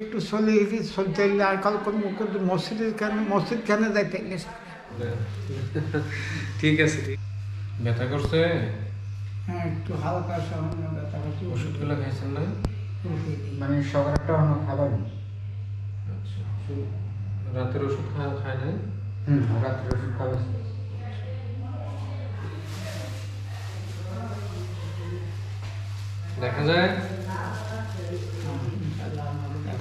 একটু চলে চলতে আর কাল মসজিদ খানে যাইতে গেছে। ঠিক আছে, ঠিক। ব্যথা করছে? হ্যাঁ, একটু হালকা সামান্য ব্যথা করছে। ওষুধগুলো খাইছেন না? মানে সকালটা খাবার আচ্ছা, রাতের ওষুধ খায় নাই? রাত্রে ওষুধ খাবার। দেখা যায়,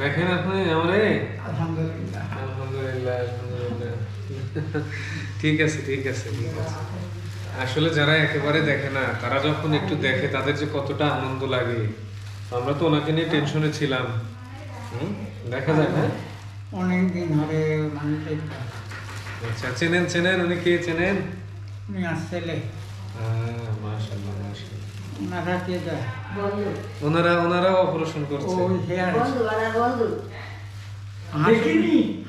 দেখেন আপনি আমারে। আলহামদুলিল্লাহ। আলহামদুলিল্লাহ, আলহামদুলিল্লাহ। ঠিক আছে, ঠিক আছে, ঠিক আছে। আসলে যারা একেবারে দেখে না, তারা যখন একটু দেখে তাদের যে কতটা আনন্দ লাগে। আমরা তো ওনাকে নিয়ে টেনশনে ছিলাম। দেখা যায় না? অনেকদিন ধরে মানুষ আচ্ছা, চেনেন চেনেন, উনি কে চেনেন? উনি আসছিলে মাশাআল্লাহ, মাশাআল্লাহ। ওনারা কে যায় ওনারা অপারেশন করছে। ওই হেয়ার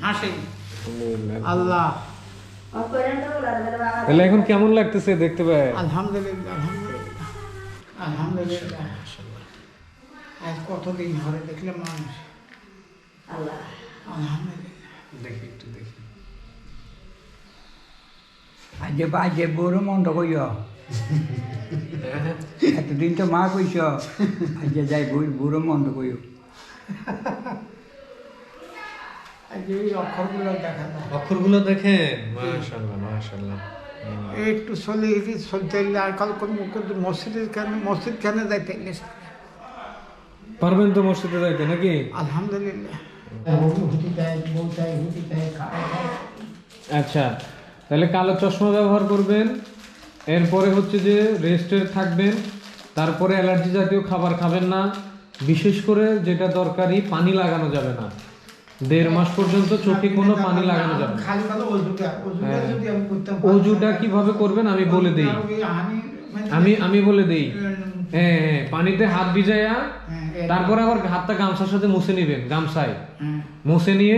হাসেন আল্লাহ। তাহলে এখন কেমন লাগতেছে দেখতে পাই? আলহামদুলিল্লাহ, আলহামদুলিল্লাহ, আলহামদুলিল্লাহ। আজ কতদিন ধরে দেখলাম মানুষ। আলহামদুলিল্লাহ। দেখি, একটু দেখি। আজে বড় মন্দ কইয় এতদিন তো মা কইস আজে যাই বুড়ো মন্দ কইও। আজ এই অক্ষরগুলো দেখা যায়। অক্ষরগুলো দেখেন, মাশাআল্লাহ, মাশাআল্লাহ। একটু চলতে আর কাল মসজিদ খানে যাইতে গেছে। পারবেন তো মসজিদে যাইতে নাকি? আলহামদুলিল্লাহ। আচ্ছা, তাহলে কালো চশমা ব্যবহার করবেন। এরপরে হচ্ছে যে রেস্টের থাকবেন। তারপরে অ্যালার্জি জাতীয় খাবার খাবেন না। বিশেষ করে যেটা দরকারি, পানি লাগানো যাবে না। 1.5 মাস পর্যন্ত চোখে কোনো পানি লাগানো যাবে না। অজুটা কিভাবে করবেন আমি বলে দেই। আমি বলে দেই। হ্যাঁ, পানিতে হাত ভিজাইয়া তারপরে আবার হাতটা গামছার সাথে মুছে নিবেন, গামছায় মুছে নিয়ে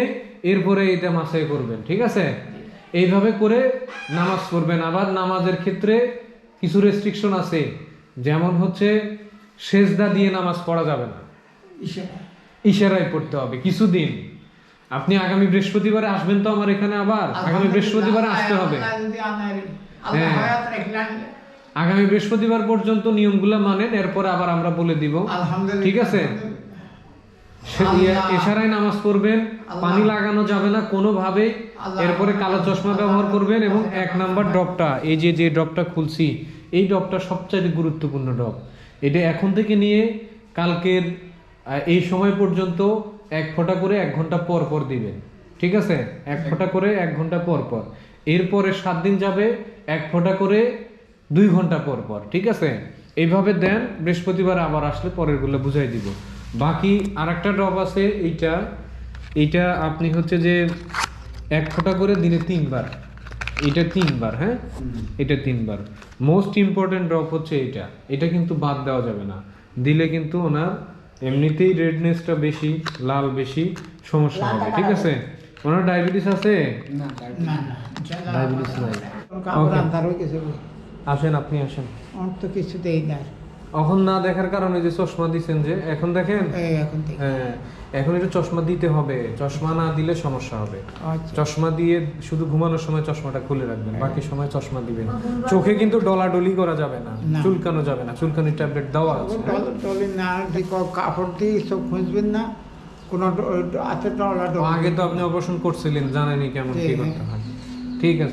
এরপরে এটা মাসাই করবেন। ঠিক আছে? এইভাবে করে নামাজ পড়বেন। আবার নামাজের ক্ষেত্রে কিছু রেস্ট্রিকশন আছে, যেমন হচ্ছে সেজদা দিয়ে নামাজ পড়া যাবে না, ইশারায় পড়তে হবে কিছুদিন। আপনি আগামী বৃহস্পতিবারে আসবেন তো আমার এখানে, আবার আগামী বৃহস্পতিবারে আসতে হবে। হ্যাঁ, আগামী বৃহস্পতিবার পর্যন্ত নিয়মগুলো মানেন, এরপরে আবার আমরা বলে দিব। ঠিক আছে? ইশারায় নামাজ পড়বেন, পানি লাগানো যাবে না কোনোভাবে। এরপরে কালো চশমা ব্যবহার করবেন এবং 1 নাম্বার ড্রপটা, এই যে ড্রপটা খুলছি, এই ড্রপটা সবচেয়ে গুরুত্বপূর্ণ ড্রপ। এটা এখন থেকে নিয়ে কালকের এই সময় পর্যন্ত 1 ফোঁটা করে 1 ঘন্টা পর পর দিবেন। ঠিক আছে? 1 ফোঁটা করে 1 ঘন্টা পর পর। এরপরে 7 দিন যাবে 1 ফোঁটা করে 2 ঘন্টা পর পর। ঠিক আছে? এইভাবে দেন। বৃহস্পতিবার আবার আসলে পরেরগুলো বুঝাই দিব। বাকি আরেকটা ড্রপ আছে, এইটা আপনি হচ্ছে যে 1 ফোঁটা করে দিনে 3 বার। এটা 3 বার। হ্যাঁ, এটা 3 বার। মোস্ট ইম্পর্টেন্ট ড্রপ হচ্ছে এটা কিন্তু বাদ দেওয়া যাবে না। দিলে কিন্তু ওনার এমনিতেই রেডনেসটা বেশি, লাল বেশি, সমস্যা হবে। ঠিক আছে? ওনার ডায়াবেটিস আছে? না, ডায়াবেটিস নাই। আসেন, আপনি আসেন। তো কিছুতেই নাই। এখন না দেখার কারণে যে চশমা দিচ্ছেন, যে এখন দেখেন। হ্যাঁ, এখন এটা চশমা দিতে হবে। চশমা না দিলে সমস্যা হবে। চশমা দিয়ে শুধু ঘুমানোর সময় চশমাটা খুলে রাখবেন, বাকি সময় চশমা দিবেন। চোখে কিন্তু ডলাডলি করা যাবে না, চুলকানো যাবে না। চুলকানির ট্যাবলেট দেওয়া আছে। কাপড় দিয়ে চোখ খুঁজবেন না, কোনো হাতে আগে তো আপনি অপারেশন করছিলেন, জানেনই কেমন কি করতে হয়। ঠিক আছে।